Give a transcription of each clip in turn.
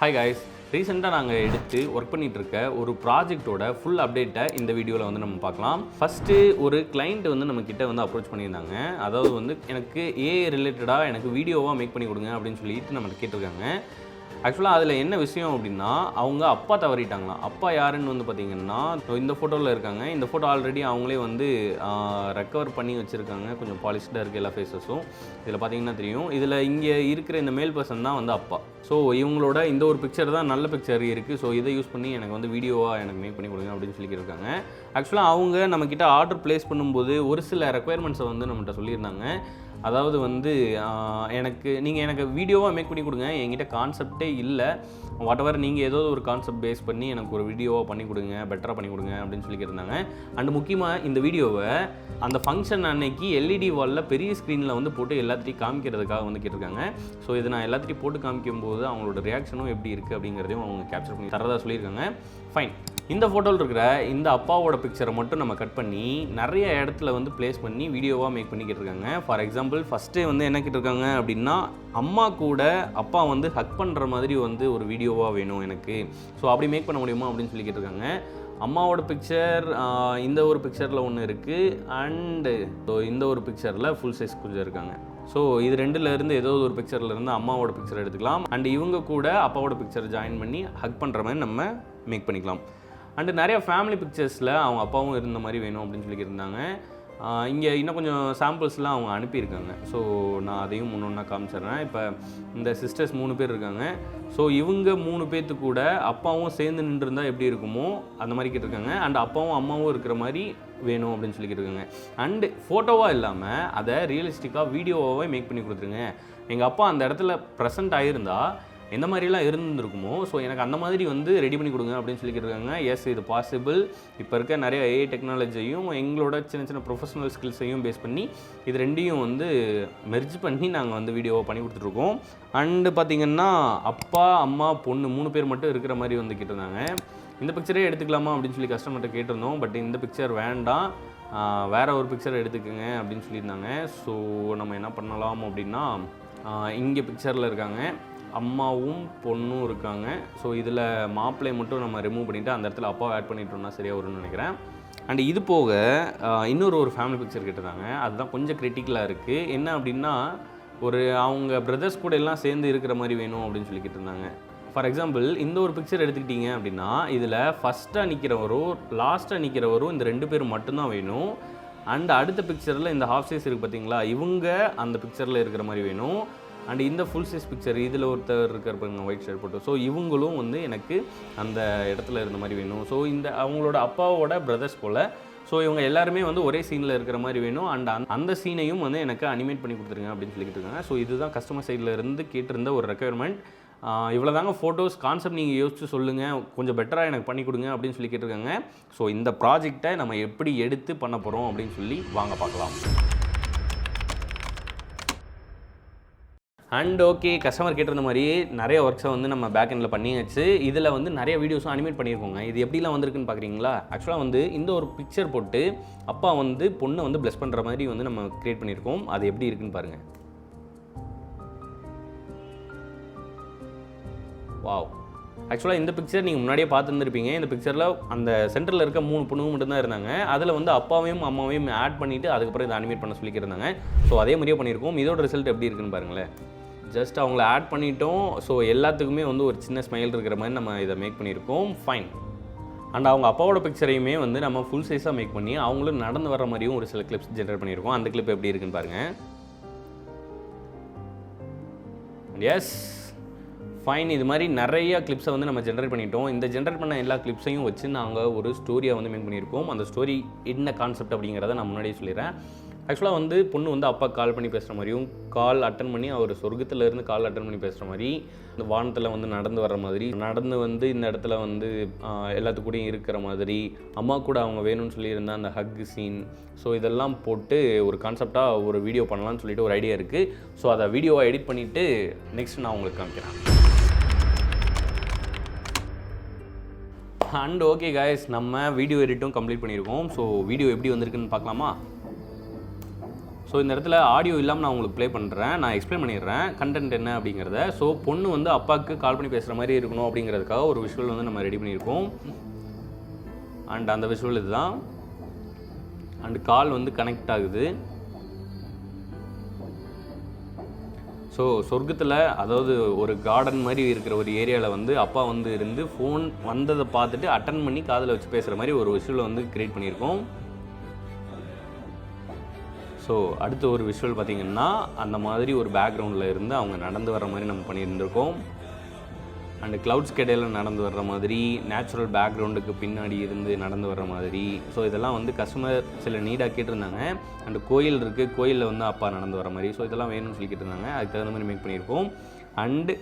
Hi guys, ரீசெண்டாக நாங்கள் எடுத்து ஒர்க் பண்ணிகிட்டு இருக்க ஒரு ப்ராஜெக்டோட ஃபுல் அப்டேட்டை இந்த வீடியோவில் வந்து நம்ம பார்க்கலாம். ஃபஸ்ட்டு ஒரு கிளைண்ட் வந்து நம்மக்கிட்ட வந்து அப்ரோச் பண்ணியிருந்தாங்க. அதாவது வந்து எனக்கு ஏஐ ரிலேட்டடாக எனக்கு வீடியோவாக மேக் பண்ணி கொடுங்க அப்படின்னு சொல்லிட்டு நம்மகிட்ட கேட்டிருக்காங்க. ஆக்சுவலாக அதில் என்ன விஷயம் அப்படின்னா, அவங்க அப்பா தவறிட்டாங்களாம். அப்பா யாருன்னு வந்து பார்த்திங்கன்னா இந்த ஃபோட்டோவில் இருக்காங்க. இந்த ஃபோட்டோ ஆல்ரெடி அவங்களே வந்து ரெக்கவர் பண்ணி வச்சுருக்காங்க. கொஞ்சம் பாலிஷ்டாக இருக்குது எல்லா ஃபேஸஸும். இதில் பார்த்திங்கன்னா தெரியும். இதில் இங்கே இருக்கிற இந்த மேல் பர்சன் தான் வந்து அப்பா. ஸோ இவங்களோட இந்த ஒரு பிக்சர் தான் நல்ல பிக்சர் இருக்குது. ஸோ இதை யூஸ் பண்ணி எனக்கு வந்து வீடியோவாக எனக்கு மேக் பண்ணி கொடுங்க அப்படின்னு சொல்லியிருக்காங்க. ஆக்சுவலாக அவங்க நம்மக்கிட்ட ஆர்டர் ப்ளேஸ் பண்ணும்போது ஒரு சில ரெக்குயர்மெண்ட்ஸை வந்து நம்மகிட்ட சொல்லியிருந்தாங்க. அதாவது வந்து எனக்கு வீடியோவாக மேக் பண்ணி கொடுங்க, என்கிட்ட கான்செப்டே இல்லை, வாட்டெவர் நீங்கள் ஏதோ ஒரு கான்செப்ட் பேஸ் பண்ணி எனக்கு ஒரு வீடியோவாக பண்ணி கொடுங்க, பெட்டராக பண்ணி கொடுங்க அப்படின்னு சொல்லியிருந்தாங்க. அண்ட் முக்கியமாக இந்த வீடியோவை அந்த ஃபங்க்ஷன் அன்னைக்கு எல்இடி வாலில் பெரிய ஸ்க்ரீனில் வந்து போட்டு எல்லாத்தையும் காமிக்கிறதுக்காக வந்து கேட்டிருக்காங்க. ஸோ இதை நான் எல்லாத்தையும் போட்டு காமிக்கும்போது அவங்களோட ரியாக்ஷனும் எப்படி இருக்குது அப்படிங்கிறதையும் அவங்க கேப்சர் பண்ணி தரதாக சொல்லியிருக்காங்க. ஃபைன். இந்த ஃபோட்டோவில் இருக்கிற இந்த அப்பாவோட பிக்சரை மட்டும் நம்ம கட் பண்ணி நிறைய இடத்துல வந்து ப்ளேஸ் பண்ணி வீடியோவாக மேக் பண்ணி கேட்டிருக்காங்க. ஃபார் எக்ஸாம்பிள் ஃபஸ்ட்டே வந்து என்ன கேட்டிருக்காங்க அப்படின்னா, அம்மா கூட அப்பா வந்து ஹக் பண்ணுற மாதிரி வந்து ஒரு வீடியோவாக வேணும் எனக்கு, ஸோ அப்படி மேக் பண்ண முடியுமா அப்படின்னு சொல்லி கேட்டிருக்காங்க. அம்மாவோட பிக்சர் இந்த ஒரு பிக்சரில் ஒன்று இருக்குது, அண்டு இந்த ஒரு பிக்சரில் ஃபுல் சைஸ் கொஞ்சம் இருக்காங்க. ஸோ இது ரெண்டுலேருந்து ஏதோ ஒரு பிக்சர்லேருந்து அம்மாவோட பிக்சர் எடுத்துக்கலாம். அண்ட் இவங்க கூட அப்பாவோட பிக்சர் ஜாயின் பண்ணி ஹக் பண்ணுற மாதிரி நம்ம மேக் பண்ணிக்கலாம். அண்டு நிறையா ஃபேமிலி பிக்சர்ஸில் அவங்க அப்பாவும் இருந்த மாதிரி வேணும் அப்படின்னு சொல்லியிருந்தாங்க. இங்கே இன்னும் கொஞ்சம் சாம்பிள்ஸ்லாம் அவங்க அனுப்பியிருக்காங்க. ஸோ நான் அதையும் ஒன்றா காமிச்சிட்றேன். இப்போ இந்த சிஸ்டர்ஸ் 3 பேர் இருக்காங்க. ஸோ இவங்க 3 பேர்த்து கூட அப்பாவும் சேர்ந்து நின்றுருந்தால் எப்படி இருக்குமோ அந்த மாதிரி கேட்டிருக்காங்க. அண்ட் அப்பாவும் அம்மாவும் இருக்கிற மாதிரி வேணும் அப்படின்னு சொல்லிக்கிட்டுருக்காங்க. அண்டு ஃபோட்டோவாக இல்லாமல் அதை ரியலிஸ்டிக்காக வீடியோவாகவே மேக் பண்ணி கொடுத்துருங்க. எங்கள் அப்பா அந்த இடத்துல ப்ரெசென்ட் ஆகியிருந்தா எந்த மாதிரிலாம் இருந்திருக்குமோ, ஸோ எனக்கு அந்த மாதிரி வந்து ரெடி பண்ணி கொடுங்க அப்படின்னு சொல்லிக்கிட்டுருக்காங்க. எஸ், இது பாசிபிள். இப்போ இருக்க நிறைய ஏஐ டெக்னாலஜியையும் எங்களோட சின்ன சின்ன ப்ரொஃபஷனல் ஸ்கில்ஸையும் பேஸ் பண்ணி இது ரெண்டையும் வந்து மெர்ஜ் பண்ணி நாங்கள் வந்து வீடியோவை பண்ணி கொடுத்துட்ருக்கோம். அண்டு பார்த்திங்கன்னா அப்பா அம்மா பொண்ணு 3 பேர் மட்டும் இருக்கிற மாதிரி வந்து கேட்டிருந்தாங்க. இந்த பிக்சரே எடுத்துக்கலாமா அப்படின்னு சொல்லி கஸ்டமர்கிட்ட கேட்டிருந்தோம். பட் இந்த பிக்சர் வேண்டாம், வேறு ஒரு பிக்சர் எடுத்துக்கோங்க அப்படின்னு சொல்லியிருந்தாங்க. ஸோ நம்ம என்ன பண்ணலாம் அப்படின்னா, இங்கே பிக்சரில் இருக்காங்க, அம்மாவும் பொண்ணும் இருக்காங்க. ஸோ இதில் மாப்பிள்ளையை மட்டும் நம்ம ரிமூவ் பண்ணிவிட்டு அந்த இடத்துல அப்பாவை ஆட் பண்ணிட்டோம்னா சரியாக வரும்னு நினைக்கிறேன். அண்ட் இது போக ஒரு ஃபேமிலி பிக்சர் கேட்டிருந்தாங்க. அதுதான் கொஞ்சம் கிரிட்டிக்கலாக இருக்குது. என்ன அப்படின்னா, அவங்க பிரதர்ஸ் கூட எல்லாம் சேர்ந்து இருக்கிற மாதிரி வேணும் அப்படின்னு சொல்லி கேட்டிருந்தாங்க. ஃபார் எக்ஸாம்பிள் இந்த ஒரு பிக்சர் எடுத்துக்கிட்டிங்க அப்படின்னா, இதில் ஃபஸ்ட்டாக நிற்கிறவரும் லாஸ்ட்டாக நிற்கிறவரும் இந்த 2 பேர் மட்டும்தான் வேணும். அண்ட் அடுத்த பிக்சரில் இந்த ஹாஃப் சைஸ் இருக்குது பார்த்தீங்களா, இவங்க அந்த பிக்சரில் இருக்கிற மாதிரி வேணும். அண்ட் இந்த ஃபுல் சைஸ் பிக்சர் இதில் ஒருத்தர் இருக்கிற பாருங்க, ஒயிட் ஷர்ட் போட்டு, ஸோ இவங்களும் வந்து எனக்கு அந்த இடத்துல இருந்த மாதிரி வேணும். ஸோ இந்த அவங்களோட அப்பாவோட பிரதர்ஸ் போல், ஸோ இவங்க எல்லாருமே வந்து ஒரே சீனில் இருக்கிற மாதிரி வேணும். அண்ட் அந்த சீனையும் வந்து எனக்கு அனிமேட் பண்ணி கொடுத்துருங்க அப்படின்னு சொல்லிக்கிட்டு இருக்காங்க. ஸோ இதுதான் கஸ்டமர் சைடில் இருந்து கேட்டிருந்த ஒரு ரெக்குயர்மெண்ட். இவ்வளோ தாங்க ஃபோட்டோஸ். கான்செப்ட் நீங்கள் யோசிச்சு சொல்லுங்கள், கொஞ்சம் பெட்டராக எனக்கு பண்ணி கொடுங்க அப்படின்னு சொல்லி கேட்டிருக்காங்க. ஸோ இந்த ப்ராஜெக்டை நம்ம எப்படி எடுத்து பண்ண போகிறோம் அப்படின்னு சொல்லி வாங்க பார்க்கலாம். அண்ட் ஓகே, கஸ்டமர் கேட்டிருந்த மாதிரி நிறைய ஒர்க்ஸை வந்து நம்ம பேக் எண்டில் பண்ணியாச்சு. இதில் வந்து நிறைய வீடியோஸும் அனிமேட் பண்ணியிருக்கோங்க. இது எப்படிலாம் வந்திருக்குன்னு பார்க்குறீங்களா? ஆக்சுவலாக வந்து இந்த ஒரு பிக்சர் போட்டு அப்பா வந்து பொண்ணை வந்து ப்ளஸ் பண்ணுற மாதிரி வந்து நம்ம க்ரியேட் பண்ணியிருக்கோம். அது எப்படி இருக்குன்னு பாருங்கள். வாவ்! ஆக்சுவலாக இந்த பிக்சர் நீங்கள் முன்னாடியே பார்த்துருந்துருப்பீங்க. இந்த பிக்சரில் அந்த சென்டரில் இருக்க 3 பொண்ணுங்க மட்டும்தான் இருந்தாங்க. அதில் வந்து அப்பாவையும் அம்மாவையும் ஆட் பண்ணிவிட்டு அதுக்கப்புறம் இதை அனிமேட் பண்ண சொல்லியிருந்தாங்க. ஸோ அதே மாதிரியே பண்ணியிருக்கோம். இதோட ரிசல்ட் எப்படி இருக்குன்னு பாருங்களேன். ஜஸ்ட் அவங்கள ஆட் பண்ணிட்டோம். ஸோ எல்லாத்துக்குமே வந்து ஒரு சின்ன ஸ்மைல் இருக்கிற மாதிரி நம்ம இதை மேக் பண்ணியிருக்கோம். ஃபைன். அண்ட் அவங்க அப்பாவோட பிக்சரையுமே வந்து நம்ம ஃபுல் சைஸாக மேக் பண்ணி அவங்களும் நடந்து வர மாதிரியும் ஒரு சில கிளிப்ஸ் ஜென்ரேட் பண்ணியிருக்கோம். அந்த கிளிப் எப்படி இருக்குன்னு பாருங்கள். Yes, fine. இது மாதிரி நிறைய கிளிப்ஸை வந்து நம்ம ஜென்ரேட் பண்ணிட்டோம். இந்த ஜென்ரேட் பண்ண எல்லா கிளிப்ஸையும் வச்சு நாங்கள் ஒரு ஸ்டோரியை வந்து மேக் பண்ணியிருக்கோம். அந்த ஸ்டோரி என்ன கான்செப்ட் அப்படிங்கிறத நான் முன்னாடியே சொல்லிடுறேன். ஆக்சுவலாக வந்து பொண்ணு வந்து அப்பா கால் பண்ணி பேசுகிற மாதிரியும், கால் அட்டன் பண்ணி அவர் சொர்க்கத்திலேருந்து கால் அட்டன் பண்ணி பேசுகிற மாதிரி, இந்த வானத்தில் வந்து நடந்து வர்ற மாதிரி, நடந்து வந்து இந்த இடத்துல வந்து எல்லாத்துக்கூடையும் இருக்கிற மாதிரி, அம்மா கூட அவங்க வேணும்னு சொல்லியிருந்த அந்த ஹக் சீன், ஸோ இதெல்லாம் போட்டு ஒரு கான்செப்டாக ஒரு வீடியோ பண்ணலான்னு சொல்லிட்டு ஒரு ஐடியா இருக்குது. ஸோ அதை வீடியோவை எடிட் பண்ணிவிட்டு நெக்ஸ்ட் நான் உங்களுக்கு காமிக்கிறேன். அண்ட் ஓகே காய்ஸ், நம்ம வீடியோ எடிட்டும் கம்ப்ளீட் பண்ணியிருக்கோம். ஸோ வீடியோ எப்படி வந்திருக்குன்னு பார்க்கலாமா? ஸோ இந்த இடத்துல ஆடியோ இல்லாமல் நான் உங்களுக்கு ப்ளே பண்ணுறேன், நான் எக்ஸ்பிளைன் பண்ணிடுறேன் கண்டென்ட் என்ன அப்படிங்கிறத. ஸோ பொண்ணு வந்து அப்பாவுக்கு கால் பண்ணி பேசுகிற மாதிரி இருக்கணும் அப்படிங்கிறதுக்காக ஒரு விஷுவல் வந்து நம்ம ரெடி பண்ணியிருக்கோம். அண்ட் அந்த விஷுவல் இதுதான். அண்ட் கால் வந்து கனெக்ட் ஆகுது. ஸோ சொர்க்கத்தில், அதாவது ஒரு கார்டன் மாதிரி இருக்கிற ஒரு ஏரியாவில் வந்து அப்பா வந்து இருந்து ஃபோன் வந்ததை பார்த்துட்டு அட்டன் பண்ணி காதில் வச்சு பேசுகிற மாதிரி ஒரு விஷுவல் வந்து க்ரியேட் பண்ணியிருக்கோம். ஸோ அடுத்த ஒரு விஷுவல் பார்த்திங்கன்னா அந்த மாதிரி ஒரு பேக்ரவுண்டில் இருந்து அவங்க நடந்து வர்ற மாதிரி நம்ம பண்ணியிருந்திருக்கோம். அண்டு க்ளவுட்ஸ்க்கு இடையில நடந்து வர்ற மாதிரி, நேச்சுரல் பேக்ரவுண்டுக்கு பின்னாடி இருந்து நடந்து வர்ற மாதிரி. ஸோ இதெல்லாம் வந்து கஸ்டமர் சில நீடாக கேட்டிருந்தாங்க. அண்டு கோயில் இருக்குது, கோயிலில் வந்து அப்பா நடந்து வர மாதிரி. ஸோ இதெல்லாம் வேணும்னு சொல்லி கேட்டிருந்தாங்க, அதுக்கு தகுந்த மாதிரி மேக் பண்ணியிருக்கோம். அண்டு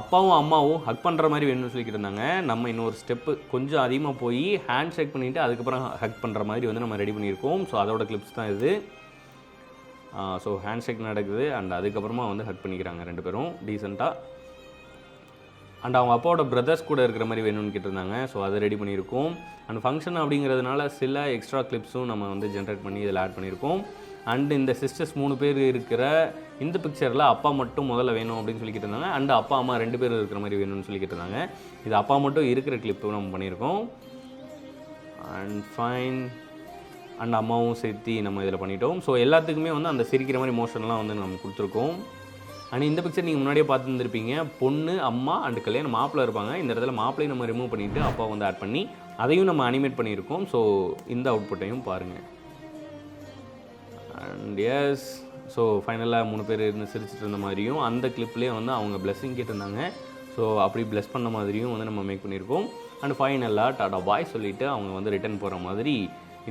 அப்பாவும் அம்மாவும் ஹக் பண்ணுற மாதிரி வேணும்னு சொல்லிக்கிட்டு இருந்தாங்க. நம்ம இன்னொரு ஸ்டெப்பு கொஞ்சம் அதிகமாக போய் ஹேண்ட் ஷேக் பண்ணிவிட்டு அதுக்கப்புறம் ஹக் பண்ணுற மாதிரி வந்து நம்ம ரெடி பண்ணியிருக்கோம். ஸோ அதோட கிளிப்ஸ் தான் இது. ஸோ ஹேண்ட் ஷேக் நடக்குது அண்ட் அதுக்கப்புறமா வந்து ஹக் பண்ணிக்கிறாங்க 2 பேரும் டீசெண்டாக. அண்ட் அவங்க அப்பாவோட பிரதர்ஸ் கூட இருக்கிற மாதிரி வேணும்னு கேட்டிருந்தாங்க. ஸோ அதை ரெடி பண்ணியிருக்கோம். அண்ட் ஃபங்க்ஷன் அப்படிங்கிறதுனால சில எக்ஸ்ட்ரா கிளிப்ஸும் நம்ம வந்து ஜென்ரேட் பண்ணி இதில் ஆட் பண்ணியிருக்கோம். அண்டு இந்த சிஸ்டர்ஸ் 3 பேர் இருக்கிற இந்த பிக்சரில் அப்பா மட்டும் முதல்ல வேணும் அப்படின்னு சொல்லி கேட்டிருந்தாங்க. அண்டு அப்பா அம்மா 2 பேர் இருக்கிற மாதிரி வேணும்னு சொல்லி கேட்டிருந்தாங்க. இது அப்பா மட்டும் இருக்கிற கிளிப்பு நம்ம பண்ணியிருக்கோம். And fine. அண்ட் அம்மாவும் சேர்த்து நம்ம இதில் பண்ணிட்டோம். ஸோ எல்லாத்துக்குமே வந்து அந்த சிரிக்கிற மாதிரி மோஷன்லாம் வந்து நம்ம கொடுத்துருக்கோம். அண்ட் இந்த பிக்சர் நீங்கள் முன்னாடியே பார்த்துருந்துருப்பீங்க. பொண்ணு, அம்மா அண்டு கல்யாணம் மாப்பிள்ளை இருப்பாங்க. இந்த இடத்துல மாப்பிள்ளையும் நம்ம ரிமூவ் பண்ணிவிட்டு அப்பா வந்து ஆட் பண்ணி அதையும் நம்ம அனிமேட் பண்ணியிருக்கோம். ஸோ இந்த அவுட்புட்டையும் பாருங்கள். அண்ட் எஸ், ஸோ ஃபைனலாக 3 பேர் இருந்து சிரிச்சிட்டு இருந்த மாதிரியும் அந்த கிளிப்லேயே வந்து அவங்க பிளெஸ்ஸிங் கேட்டிருந்தாங்க. ஸோ அப்படி பிளெஸ் பண்ண மாதிரியும் வந்து நம்ம மேக் பண்ணியிருக்கோம். அண்ட் ஃபைனலாக டாடா பாய் சொல்லிவிட்டு அவங்க வந்து ரிட்டர்ன் போகிற மாதிரி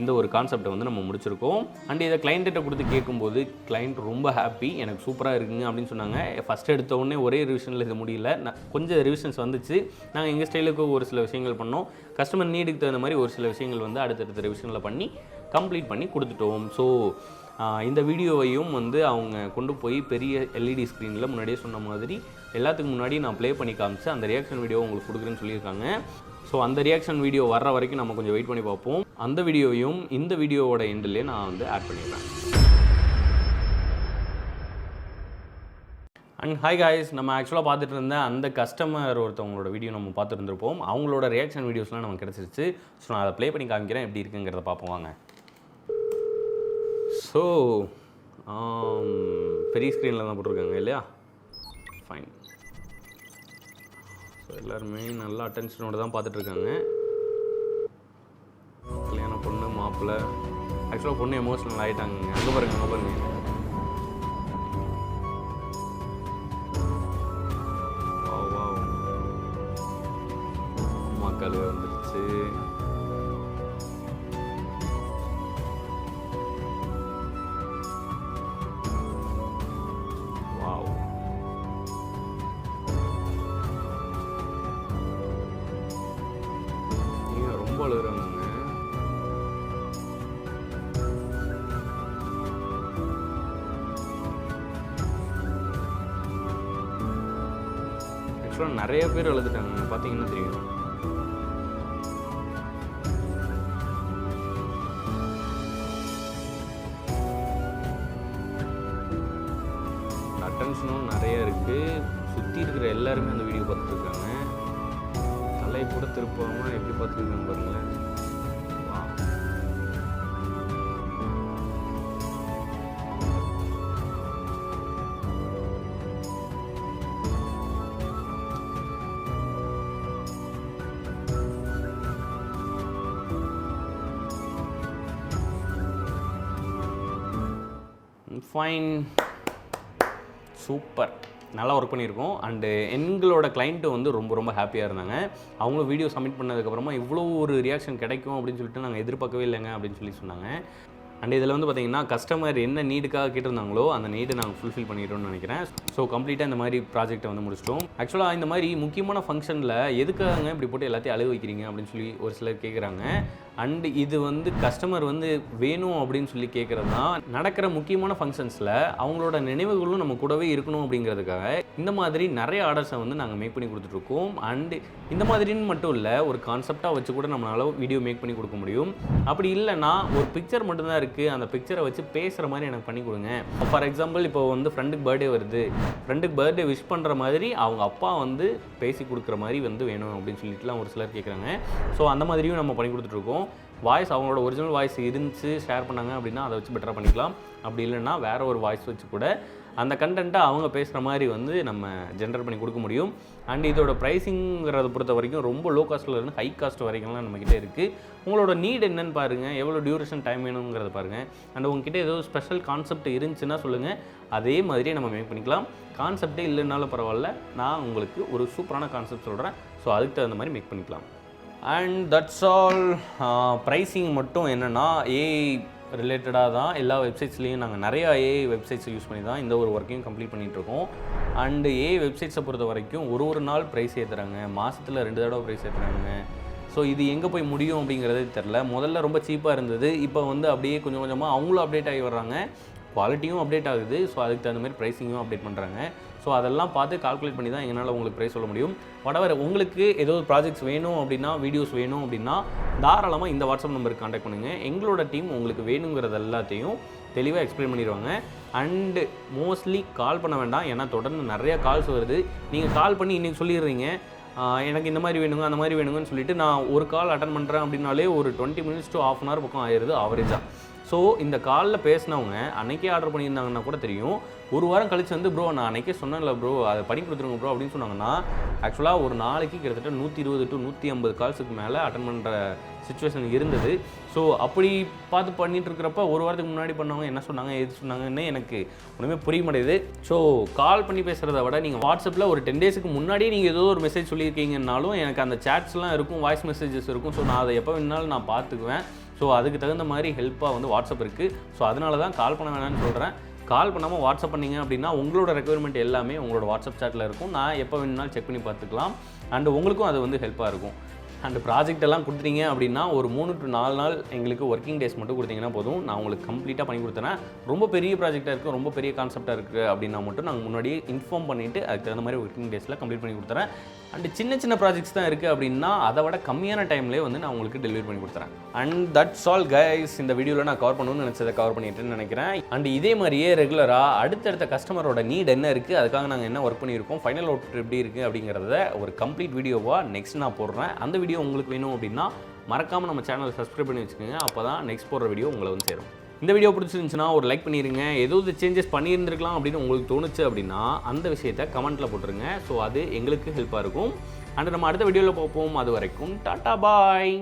இந்த ஒரு கான்செப்டை வந்து நம்ம முடிச்சிருக்கோம். அண்ட் இதை கிளைண்ட்டை கொடுத்து கேட்கும்போது கிளைண்ட் ரொம்ப ஹாப்பி, எனக்கு சூப்பராக இருக்குங்க அப்படின்னு சொன்னாங்க. ஃபஸ்ட் எடுத்த உடனே ஒரே ரிவிஷனில் இது முடியல, கொஞ்சம் ரிவிஷன்ஸ் வந்துச்சு. நாங்கள் எங்கள் ஸ்டைலுக்கு ஒரு சில விஷயங்கள் பண்ணோம். கஸ்டமர் நீடுக்கு தகுந்த மாதிரி ஒரு சில விஷயங்கள் வந்து அடுத்தடுத்த ரிவிஷனில் பண்ணி கம்ப்ளீட் பண்ணி கொடுத்துட்டோம். ஸோ இந்த வீடியோவையும் வந்து அவங்க கொண்டு போய் பெரிய எல்இடி ஸ்க்ரீனில் முன்னாடியே சொன்ன மாதிரி எல்லாத்துக்கும் முன்னாடி நான் ப்ளே பண்ணி காமிச்சு அந்த ரியாக்ஷன் வீடியோ உங்களுக்கு கொடுக்குறேன்னு சொல்லியிருக்காங்க. ஸோ அந்த ரியாக்ஷன் வீடியோ வர்ற வரைக்கும் நம்ம கொஞ்சம் வெயிட் பண்ணி பார்ப்போம். அந்த வீடியோவையும் இந்த வீடியோவோட எண்டிலே நான் வந்து ஆட் பண்ணிடுறேன். அண்ட் ஹாய் காய்ஸ், நம்ம ஆக்சுவலாக பார்த்துட்டு இருந்த அந்த கஸ்டமர் ஒருத்தவங்களோட வீடியோ நம்ம பார்த்துருந்துருப்போம். அவங்களோட ரியாக்ஷன் வீடியோஸ்லாம் நமக்கு கிடச்சிருச்சு. ஸோ நான் அதை ப்ளே பண்ணி காமிக்கிறேன், எப்படி இருக்குங்கிறத பார்ப்போம் வாங்க. ஸோ பெரிய ஸ்க்ரீனில் தான் போட்டிருக்காங்க இல்லையா? ஃபைன். ஸோ எல்லாருமே நல்லா அட்டென்ஷனோடு தான் பார்த்துட்ருக்காங்க. கல்யாண பொண்ணு, மாப்பிள்ளை. ஆக்சுவலாக பொண்ணு எமோஷனல் ஆகிட்டாங்க. அங்கே பாருங்க, அங்கே பாருங்க. அம்மாக்கள் வந்துருச்சு. அழுகுறாங்க. ஆக்சுவலாக நிறைய பேர் அழுதுட்டாங்க, பார்த்தீங்கன்னா தெரியும். அட்டென்ஷனும் நிறைய இருக்குது. சுற்றி இருக்கிற எல்லாருமே அந்த வீடியோ பார்த்துட்ருக்காங்க. தலை கூட திருப்பாமல் எப்படி பார்த்துருக்காங்க பாருங்களேன். ஃபைன், சூப்பர், நல்லா ஒர்க் பண்ணியிருக்கோம். அண்டு எங்களோட கிளைண்ட்டு வந்து ரொம்ப ஹாப்பியாக இருந்தாங்க. அவங்களும் வீடியோ சப்மிட் பண்ணதுக்கப்புறமா இவ்வளோ ஒரு ரியாக்ஷன் கிடைக்கும் அப்படின்னு சொல்லிட்டு நாங்கள் எதிர்பார்க்கவே இல்லைங்க அப்படின்னு சொல்லி சொன்னாங்க. அண்ட் இதில் வந்து பார்த்திங்கன்னா கஸ்டமர் என்ன நீடுக்காக கேட்டிருந்தாங்களோ அந்த நீடு நாங்கள் ஃபுல்ஃபில் பண்ணிட்டோம்னு நினைக்கிறேன். ஸோ கம்ப்ளீட்டாக இந்த மாதிரி ப்ராஜெக்ட்டை வந்து முடிச்சிட்டோம். ஆக்சுவலாக இந்த மாதிரி முக்கியமான ஃபங்க்ஷனில் எதுக்காக இப்படி போட்டு எல்லாத்தையும் அழுக வைக்கிறீங்க அப்படின்னு சொல்லி ஒரு சிலர் கேட்குறாங்க. அண்டு இது வந்து கஸ்டமர் வந்து வேணும் அப்படின்னு சொல்லி கேட்குறது தான். நடக்கிற முக்கியமான ஃபங்க்ஷன்ஸில் அவங்களோட நினைவுகளும் நம்ம கூடவே இருக்கணும் அப்படிங்கிறதுக்காக இந்த மாதிரி நிறைய ஆர்டர்ஸை வந்து நாங்கள் மேக் பண்ணி கொடுத்துட்ருக்கோம். அண்டு இந்த மாதிரின்னு மட்டும் இல்லை, ஒரு கான்செப்டாக வச்சு கூட நம்மளால் வீடியோ மேக் பண்ணி கொடுக்க முடியும். அப்படி இல்லைன்னா ஒரு பிக்சர் மட்டும்தான் இருக்குது, அந்த பிக்சரை வச்சு பேசுகிற மாதிரி எனக்கு பண்ணி கொடுங்க. ஃபார் எக்ஸாம்பிள் இப்போ வந்து ஃப்ரெண்டுக்கு பர்த்டே வருது, ஃப்ரெண்டுக்கு பர்த்டே விஷ் பண்ணுற மாதிரி அவங்க அப்பா வந்து பேசி கொடுக்குற மாதிரி வந்து வேணும் அப்படின்னு சொல்லிட்டுலாம் ஒரு சிலர் கேட்குறாங்க. ஸோ அந்த மாதிரியும் நம்ம பண்ணி கொடுத்துட்ருக்கோம். வாய்ஸ் அவங்களோட ஒரிஜினல் வாய்ஸ் இருந்துச்சு ஷேர் பண்ணாங்க அப்படின்னா அதை வச்சு பெட்டராக பண்ணிக்கலாம். அப்படி இல்லைன்னா வேறு ஒரு வாய்ஸ் வச்சு கூட அந்த கண்டென்ட்டை அவங்க பேசுகிற மாதிரி வந்து நம்ம ஜென்ரேட் பண்ணி கொடுக்க முடியும். அண்ட் இதோட ப்ரைஸிங்கிறத பொறுத்த வரைக்கும் ரொம்ப லோ காஸ்ட்டில் இருந்து ஹை காஸ்ட் வரைக்கும்லாம் நம்மக்கிட்ட இருக்குது. உங்களோட நீட் என்னென்னு பாருங்கள், எவ்வளோ டியூரேஷன் டைம் வேணுங்கிறத பாருங்கள். அண்ட் உங்ககிட்ட ஏதோ ஸ்பெஷல் கான்செப்ட் இருந்துச்சுன்னா சொல்லுங்கள், அதே மாதிரியே நம்ம மேக் பண்ணிக்கலாம். கான்செப்டே இல்லைனாலும் பரவாயில்ல, நான் உங்களுக்கு ஒரு சூப்பரான கான்செப்ட் சொல்கிறேன். ஸோ அதுக்கு தகுந்த மாதிரி மேக் பண்ணிக்கலாம். And that's all. ப்ரைஸிங் மட்டும் என்னென்னா ஏஐ ரிலேட்டடாக தான் எல்லா வெப்சைட்ஸ்லேயும் நாங்கள் நிறையா ஏஐ வெப்சைட்ஸ் யூஸ் பண்ணி தான் இந்த ஒரு ஒர்க்கையும் கம்ப்ளீட் பண்ணிகிட்ருக்கோம். அண்டு ஏஐ வெப்சைட்ஸை பொறுத்த வரைக்கும் ஒரு நாள் ப்ரைஸ் ஏற்றுறாங்க, மாதத்தில் 2 தடவை ப்ரைஸ் ஏற்றுறாங்க. ஸோ இது எங்கே போய் முடியும் அப்படிங்கிறதே தெரில. முதல்ல ரொம்ப சீப்பாக இருந்தது, இப்போ வந்து அப்படியே கொஞ்சம் கொஞ்சமாக அவங்களும் அப்டேட் ஆகி வர்றாங்க, குவாலிட்டியும் அப்டேட் ஆகுது. ஸோ அதுக்கு தகுந்த மாதிரி ப்ரைஸிங்கும் அப்டேட் பண்ணுறாங்க. ஸோ அதெல்லாம் பார்த்து கால்குலேட் பண்ணி தான் எங்களால் உங்களுக்கு ப்ரைஸ் சொல்ல முடியும். whatever உங்களுக்கு ஏதோ ப்ராஜெக்ட்ஸ் வேணும் அப்படின்னா, வீடியோஸ் வேணும் அப்படின்னா தாராளமாக இந்த வாட்ஸ்அப் நம்பருக்கு கான்டாக்ட் பண்ணுங்கள். எங்களோட டீம் உங்களுக்கு வேணுங்கிறது எல்லாத்தையும் தெளிவாக எக்ஸ்பிளைன் பண்ணிடுவாங்க. அண்டு மோஸ்ட்லி கால் பண்ண வேண்டாம், ஏன்னா தொடர்ந்து நிறையா கால்ஸ் வருது. நீங்கள் கால் பண்ணி இன்றைக்கி சொல்லிடுறீங்க எனக்கு இந்த மாதிரி வேணுங்க அந்த மாதிரி வேணுங்கன்னு சொல்லிட்டு நான் ஒரு கால் அட்டன் பண்ணுறேன் அப்படின்னாலே ஒரு 20 minutes to ½ hour பக்கம் ஆயிடுது ஆவரேஜாக. ஸோ இந்த காலில் பேசினவங்க அன்றைக்கே ஆர்டர் பண்ணியிருந்தாங்கன்னா கூட தெரியும். ஒரு வாரம் கழிச்சு வந்து ப்ரோ நான் அன்றைக்கே சொன்னேன்ல ப்ரோ அதை பண்ணி கொடுத்துருங்க ப்ரோ அப்படின்னு சொன்னாங்கன்னா, ஆக்சுவலாக ஒரு நாளைக்கு கிட்டத்தட்ட 120 to 150 கால்ஸுக்கு மேலே அட்டன் பண்ணுற சிச்சுவேஷன் இருந்தது. ஸோ அப்படி பார்த்து பண்ணிட்டு இருக்கிறப்ப ஒரு வாரத்துக்கு முன்னாடி பண்ணவங்க என்ன சொன்னாங்க எது சொன்னாங்கன்னு எனக்கு ஒன்றுமே புரிய மாட்டேங்குது. ஸோ கால் பண்ணி பேசுகிறத விட நீங்கள் வாட்ஸ்அப்பில் ஒரு 10 daysக்கு முன்னாடியே நீங்கள் ஏதோ ஒரு மெசேஜ் சொல்லியிருக்கீங்கன்னாலும் எனக்கு அந்த சேட்ஸ்லாம் இருக்கும், வாய்ஸ் மெசேஜஸ் இருக்கும். ஸோ நான் அதை எப்போ வேணாலும் நான் பார்த்துக்குவேன். ஸோ அதுக்கு தகுந்த மாதிரி ஹெல்ப்பாக வந்து வாட்ஸ்அப் இருக்குது. ஸோ அதனால தான் கால் பண்ண வேணாம்னு சொல்கிறேன். கால் பண்ணாமல் வாட்ஸ்அப் பண்ணிங்க அப்படின்னா உங்களோட ரெக்குயர்மெண்ட் எல்லாமே உங்களோட வாட்ஸ்அப் சாட்டில் இருக்கும். நான் எப்போ வேணுனாலும் செக் பண்ணி பார்த்துக்கலாம். அண்டு உங்களுக்கும் அது வந்து ஹெல்ப்பாக இருக்கும். அண்ட் ப்ராஜெக்ட் எல்லாம் கொடுத்துட்டீங்க அப்படின்னா ஒரு 3 to 4 நாள் எங்களுக்கு ஒர்க்கிங் டேஸ் மட்டும் கொடுத்தீங்கன்னா போதும், நான் உங்களுக்கு கம்ப்ளீட்டாக பண்ணி கொடுத்துறேன். ரொம்ப பெரிய ப்ராஜெக்டாக இருக்குது, ரொம்ப பெரிய கான்செப்டாக இருக்குது அப்படின்னா மட்டும் நாங்கள் முன்னாடியே இன்ஃபார்ம் பண்ணிவிட்டு அதுக்கு தகுந்த மாதிரி ஒர்க்கிங் டேஸில் கம்ப்ளீட் பண்ணி கொடுத்துறேன். அண்ட் சின்ன சின்ன ப்ராஜெக்ட்ஸ் தான் இருக்குது அப்படின்னா அதை விட கம்மியான டைம்லேயே வந்து நான் உங்களுக்கு டெலிவரி பண்ணி கொடுத்துறேன். And that's all guys. இந்த வீடியோவில் நான் கவர் பண்ணணும்னு நினச்சதை கவர் பண்ணிட்டேன்னு நினைக்கிறேன். அண்ட் இதே மாதிரியே ரெகுலராக அடுத்தடுத்த கஸ்டமரோட நீட் என்ன இருக்குது, அதுக்காக நாங்கள் என்ன ஒர்க் பண்ணியிருக்கோம், ஃபைனல் அவுட் எப்படி இருக்குது அப்படிங்கிறத ஒரு கம்ப்ளீட் வீடியோவாக நெக்ஸ்ட் நான் போடுறேன். அந்த வீடியோ உங்களுக்கு வேணும் அப்படின்னா மறக்காமல் நம்ம சேனலை சப்ஸ்கிரைப் பண்ணி வச்சுக்கோங்க. அப்போ தான் நெக்ஸ்ட் போடுற வீடியோ உங்களை வந்து சேரும். இந்த வீடியோ பிடிச்சிருந்துச்சுன்னா ஒரு லைக் பண்ணிடுங்க. ஏதோ சேஞ்சஸ் பண்ணியிருந்துருக்கலாம் அப்படின்னு உங்களுக்கு தோணுச்சு அப்படின்னா அந்த விஷயத்தை கமெண்ட்டில் போட்டுருங்க. ஸோ அது எங்களுக்கு ஹெல்ப்பாக இருக்கும். அண்ட் நம்ம அடுத்த வீடியோவில் பார்ப்போம். அது வரைக்கும் டாட்டா பாய்.